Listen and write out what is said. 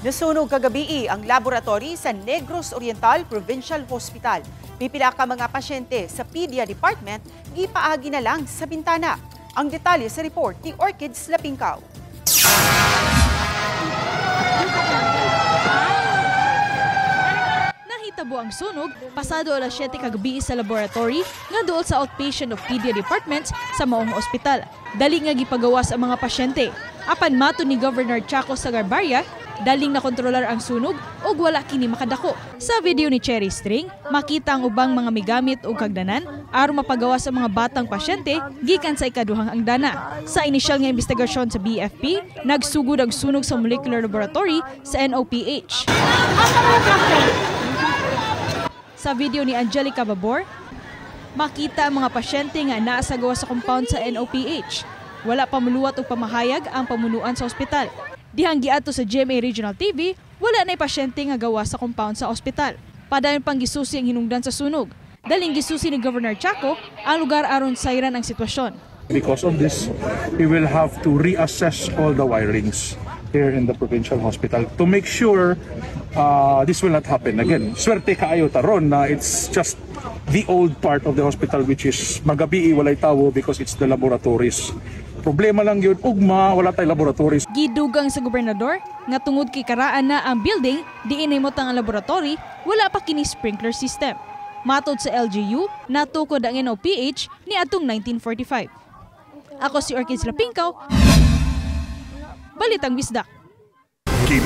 Nasunog kagabi ang laboratory sa Negros Oriental Provincial Hospital. Pipila ka mga pasyente sa Pedia Department, gipaagi na lang sa bintana. Ang detalye sa report ni Orchids Lapinkaw. Nahitabo ang sunog pasado alas 7 kagabi sa laboratory nga duol sa outpatient of Pedia Department sa maong ospital. Dali nga gipagawas ang mga pasyente. Apan mato ni Governor Chaco Sagabarria, daling nakontrolar ang sunog o wala kini makadako. Sa video ni Cherry String, makita ang ubang mga migamit o kagdanan aron mapagawas sa mga batang pasyente gikan sa ikaduhang angdana. Sa inisyal nga investigasyon sa BFP, nagsugod ang sunog sa molecular laboratory sa NOPH. Sa video ni Angelica Babor, makita ang mga pasyente nga naa sa gawa sa compound sa NOPH. Wala pa muluwat o pamahayag ang pamunuan sa ospital. Dihang giadto sa GMA Regional TV, wala na'y pasyente nga gawa sa compound sa ospital. Padayon pang gisusi ang hinungdan sa sunog. Daling gisusi ni Governor Chaco ang lugar aron sayran ang sitwasyon. Because of this, we will have to reassess all the wirings here in the provincial hospital to make sure this will not happen again. Swerte kaayo taron na it's just the old part of the hospital which is magabi walay tawo because it's the laboratories. Problema lang yun, ugma, wala tayo laboratories. Gidugang sa gobernador nga tungod kay karaan na ang building, diin ay motang ang laboratory, wala pa kini sprinkler system. Matod sa LGU, natukod ang NOPH ni atong 1945. Ako si Orchids Lapinkaw, Balitang Bisdak.